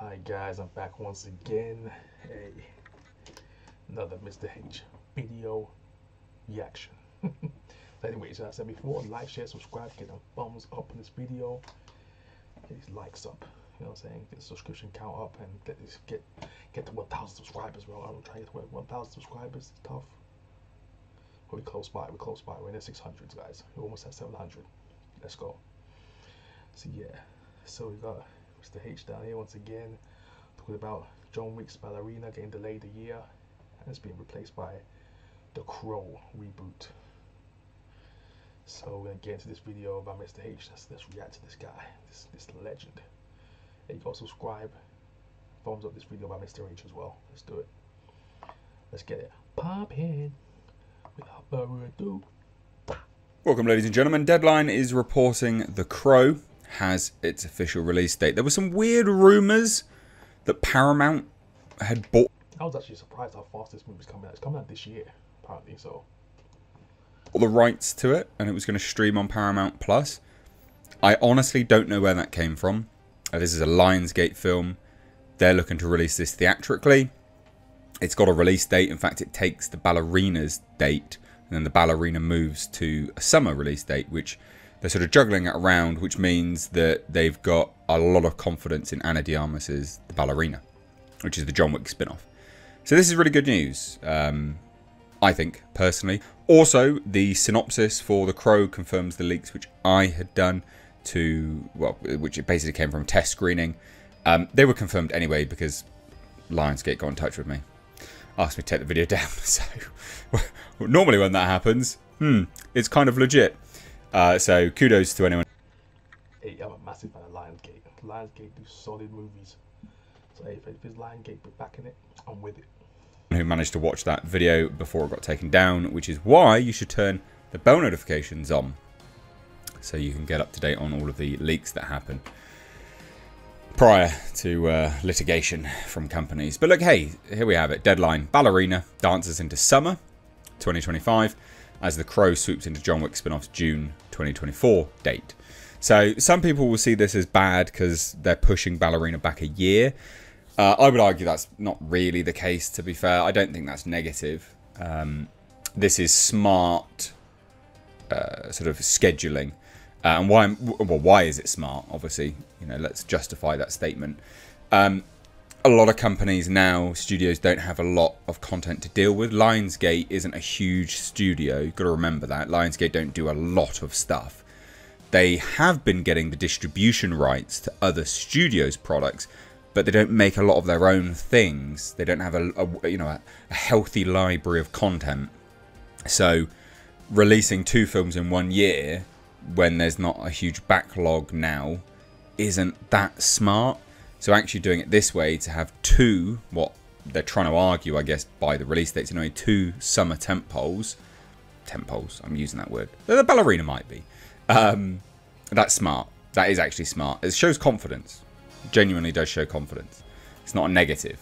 Hi guys, I'm back once again. Hey, another Mr. H video reaction. Anyways, as I said before, like, share, subscribe, get a thumbs up on this video. Get these likes up, you know what I'm saying? Get the subscription count up and get to 1,000 subscribers, bro. I'm trying to get to 1,000 subscribers. It's tough. But we're close by. We're in the 600s, guys. We're almost at 700. Let's go. So yeah, so we got Mr. H down here once again, talking about John Wick's Ballerina getting delayed a year and it's being replaced by the Crow reboot. So we're gonna get into this video about Mr. H. Let's react to this guy, this legend. And you go subscribe, thumbs up this video by Mr. H as well. Let's do it. Let's get it poppin'. Without further ado. Welcome, ladies and gentlemen. Deadline is reporting The Crow has its official release date. There were some weird rumours that Paramount had bought. I was actually surprised how fast this movie's coming out. It's coming out this year, apparently. So all the rights to it, and it was going to stream on Paramount Plus. I honestly don't know where that came from. This is a Lionsgate film. They're looking to release this theatrically. It's got a release date. In fact, it takes the Ballerina's date, and then the Ballerina moves to a summer release date, which they're sort of juggling it around, which means that they've got a lot of confidence in Ana de Armas's The Ballerina, which is the John Wick spin-off. So this is really good news, I think, personally. Also, the synopsis for The Crow confirms the leaks which I had done to, well, which it basically came from a test screening. They were confirmed anyway because Lionsgate got in touch with me, asked me to take the video down. So normally when that happens, it's kind of legit. So kudos to anyone. Hey, I'm a massive fan of Lionsgate. Lionsgate do solid movies. So hey, if it's Lionsgate backing it, I'm with it. Who managed to watch that video before it got taken down, which is why you should turn the bell notifications on, so you can get up to date on all of the leaks that happen prior to litigation from companies. But look, hey, here we have it. Deadline. Ballerina dances into summer 2025 as The Crow swoops into John Wick spin-off's June 2024 date. So some people will see this as bad because they're pushing Ballerina back a year. I would argue that's not really the case, to be fair. I don't think that's negative. This is smart sort of scheduling. And why is it smart? Obviously, you know, let's justify that statement. A lot of companies now, studios don't have a lot of content to deal with. Lionsgate isn't a huge studio. You've got to remember that. Lionsgate don't do a lot of stuff. They have been getting the distribution rights to other studios' products, but they don't make a lot of their own things. They don't have a healthy library of content. So releasing 2 films in 1 year when there's not a huge backlog now isn't that smart. So actually doing it this way to have 2, what they're trying to argue, I guess, by the release dates, anyway, 2 summer tentpoles, I'm using that word, the Ballerina might be, that's smart. That is actually smart. It shows confidence. It genuinely does show confidence. It's not a negative.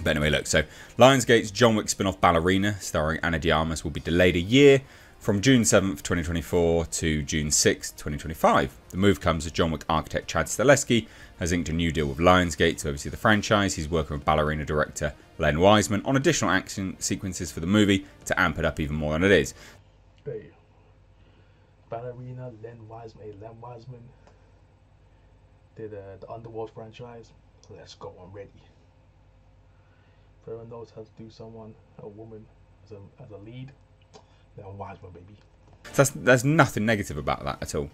But anyway, look, so Lionsgate's John Wick spin-off Ballerina, starring Ana de Armas, will be delayed a year from June 7th, 2024 to June 6th, 2025. The move comes as John Wick architect Chad Stahelski has inked a new deal with Lionsgate to oversee the franchise. He's working with Ballerina director Len Wiseman on additional action sequences for the movie to amp it up even more than it is. Hey, Ballerina, Len Wiseman did the Underworld franchise. Let's go, I'm ready. If everyone knows how to do a woman as a lead, Len Wiseman, baby. There's nothing negative about that at all.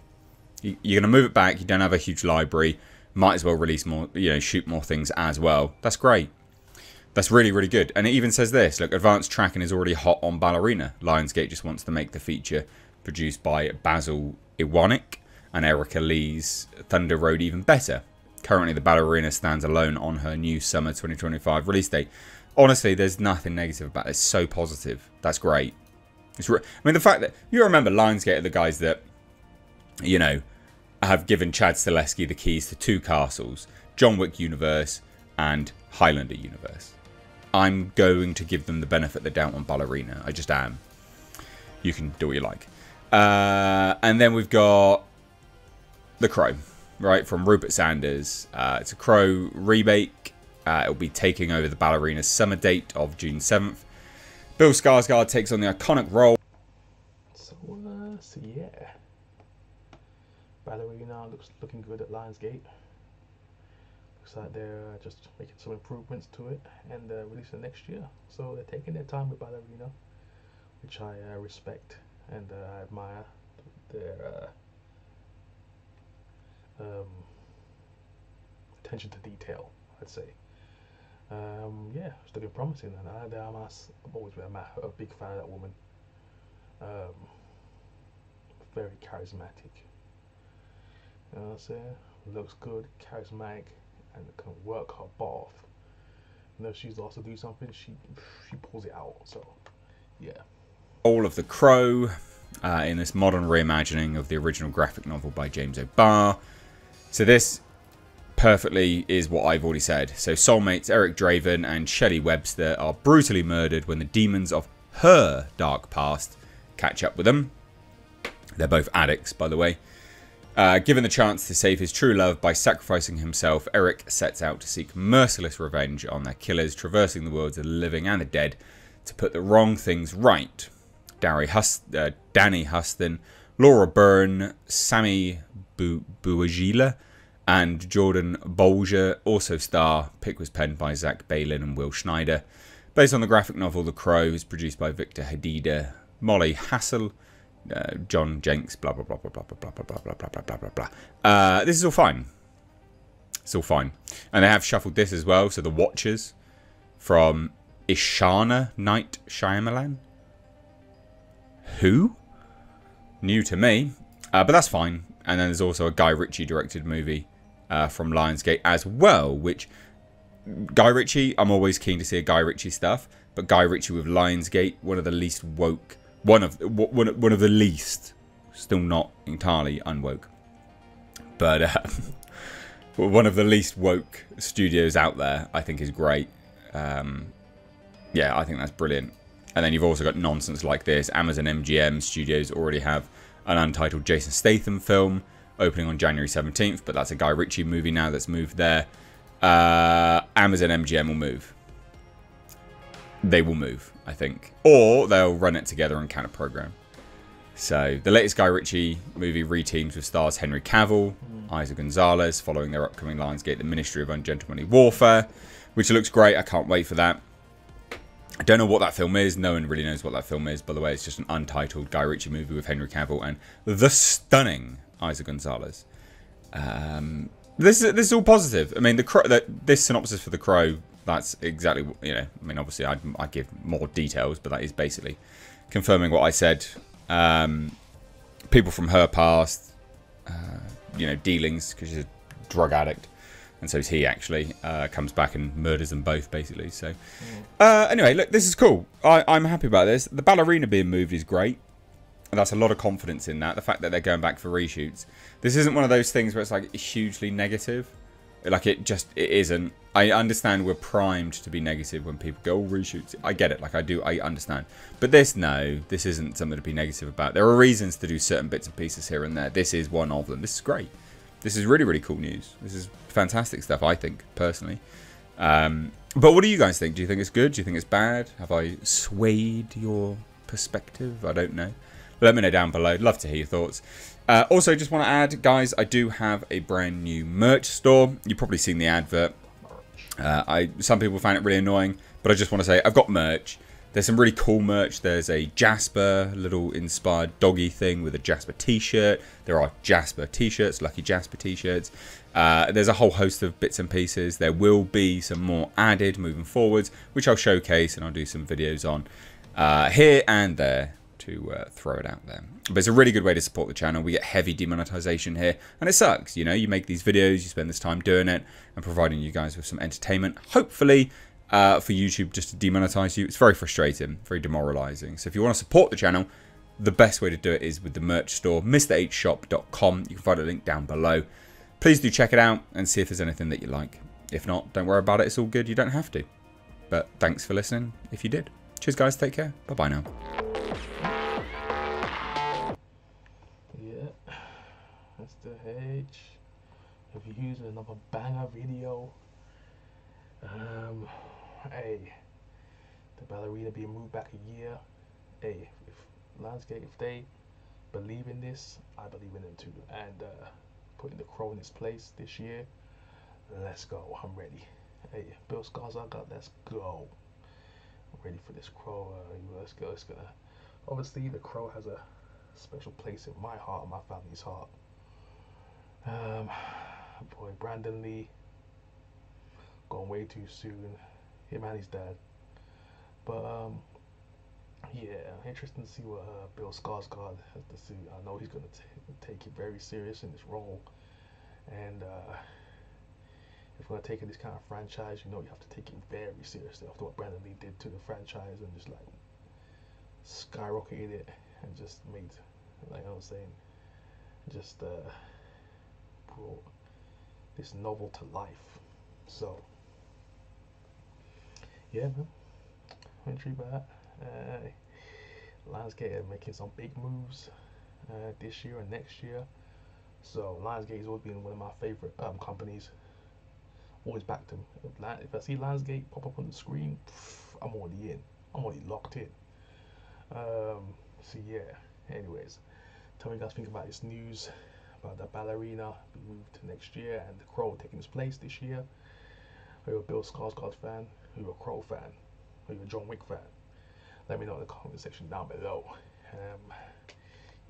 You're going to move it back. You don't have a huge library. Might as well release more, shoot more things as well. That's great. That's really, really good. And it even says this. Look, advanced tracking is already hot on Ballerina. Lionsgate just wants to make the feature produced by Basil Iwanek and Erica Lee's Thunder Road even better. Currently, the Ballerina stands alone on her new summer 2025 release date. Honestly, there's nothing negative about it. It's so positive. That's great. I mean, the fact that you remember Lionsgate are the guys that, have given Chad Stahelski the keys to 2 castles, John Wick universe and Highlander universe. I'm going to give them the benefit of the doubt on Ballerina. I just am. You can do what you like. And then we've got The Crow. right, from Rupert Sanders. It's a Crow remake. It'll be taking over the Ballerina summer date of June 7th. Bill Skarsgård takes on the iconic role. So yeah. Ballerina looking good at Lionsgate. Looks like they're just making some improvements to it and releasing it next year. So they're taking their time with Ballerina, which I respect and I admire their attention to detail, I'd say. Yeah, it's looking promising. And I've always been a big fan of that woman. Very charismatic. You know what I'm saying? Looks good, charismatic, and can work her butt off. You know, if she's asked to do something, she pulls it out. So, yeah. All of the Crow in this modern reimagining of the original graphic novel by James O'Barr. So this perfectly is what I've already said. So soulmates Eric Draven and Shelley Webster are brutally murdered when the demons of her dark past catch up with them. They're both addicts, by the way. Given the chance to save his true love by sacrificing himself, Eric sets out to seek merciless revenge on their killers, traversing the worlds of the living and the dead to put the wrong things right. Danny Huston, Laura Byrne, Sammy Bouagila, and Jordan Bolger also star. Pick was penned by Zach Balin and Will Schneider. Based on the graphic novel The Crow, is produced by Victor Hadida, Molly Hassel, John Jenks, blah blah blah blah blah blah blah blah blah blah blah blah blah. This is all fine. It's all fine, and they have shuffled this as well. So The Watchers from Ishana Night Shyamalan. Who? New to me, but that's fine. And then there's also a Guy Ritchie directed movie from Lionsgate as well, which Guy Ritchie, I'm always keen to see a Guy Ritchie stuff, but Guy Ritchie with Lionsgate, one of the least woke, one of the least, still not entirely unwoke, but one of the least woke studios out there, I think is great. Yeah, I think that's brilliant. And then you've also got nonsense like this. Amazon MGM Studios already have an untitled Jason Statham film opening on January 17th, but that's a Guy Ritchie movie now that's moved there. Amazon MGM will move. They will move, I think. Or they'll run it together and counter program. So the latest Guy Ritchie movie reteams with stars Henry Cavill, Isa Gonzalez, following their upcoming Lionsgate The Ministry of Ungentlemanly Warfare, which looks great. I can't wait for that. I don't know what that film is. No one really knows what that film is. By the way, it's just an untitled Guy Ritchie movie with Henry Cavill and the stunning Isa Gonzalez. This is all positive. I mean, this synopsis for The Crow, that's exactly, you know, I mean, obviously I give more details, but that is basically confirming what I said. People from her past, you know, dealings, because she's a drug addict. And so is he, actually. Comes back and murders them both, basically. So, anyway, look, this is cool. I'm happy about this. The Ballerina being moved is great. And that's a lot of confidence in that. The fact that they're going back for reshoots. This isn't one of those things where it's like hugely negative. Like, it isn't. I understand we're primed to be negative when people go, oh, reshoots. I get it. Like, I understand. But this isn't something to be negative about. There are reasons to do certain bits and pieces here and there. This is one of them. This is great. This is really, really cool news. This is fantastic stuff, I think, personally. But what do you guys think? Do you think it's good? Do you think it's bad? Have I swayed your perspective? I don't know. Let me know down below. Love to hear your thoughts. Also, just want to add, guys, I do have a brand new merch store. You've probably seen the advert. Some people find it really annoying, but I just want to say I've got merch. There's some really cool merch. There's a Jasper little inspired doggy thing with a Jasper t-shirt. There are Jasper t-shirts, Lucky Jasper t-shirts. There's a whole host of bits and pieces. There will be some more added moving forwards, which I'll showcase and I'll do some videos on here and there to throw it out there. But it's a really good way to support the channel. We get heavy demonetization here, and it sucks. You know, you make these videos, you spend this time doing it and providing you guys with some entertainment. Hopefully, for YouTube just to demonetize you. It's very frustrating, very demoralizing. So if you want to support the channel, the best way to do it is with the merch store, mr8shop.com. You can find a link down below. Please do check it out and see if there's anything that you like. If not, don't worry about it. It's all good. You don't have to. But thanks for listening if you did. Cheers, guys. Take care. Bye-bye now. Yeah. Mr. H. if you're using another banger video. Hey, the Ballerina being moved back a year. Hey, if Lionsgate, if they believe in this, I believe in them too. And putting the Crow in its place this year, let's go. I'm ready. Hey, Bill Skarsgård, let's go. I'm ready for this Crow. Let's go. It's gonna. Obviously, the Crow has a special place in my heart, my family's heart. Boy, Brandon Lee gone way too soon. Him and his dad. But yeah, interesting to see what Bill Skarsgård has to see. I know he's gonna take it very serious in this role, and if we're gonna take in this kind of franchise, you know, you have to take it very seriously. After what Brandon Lee did to the franchise and just like skyrocketed it and just made, like I was saying, just brought this novel to life. So yeah, man, I'm intrigued by that. Lionsgate are making some big moves this year and next year. So Lionsgate has always been one of my favorite companies. Always backed them. If I see Lionsgate pop up on the screen, I'm already in. I'm already locked in. So yeah. Anyways, tell me what you guys think about this news about the Ballerina being moved to next year and the Crow taking its place this year. Are you a Bill Skarsgård fan? Are you a Crow fan? Are you a John Wick fan? Let me know in the comment section down below.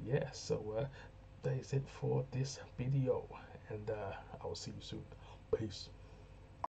Yeah, so that is it for this video, and I will see you soon. Peace.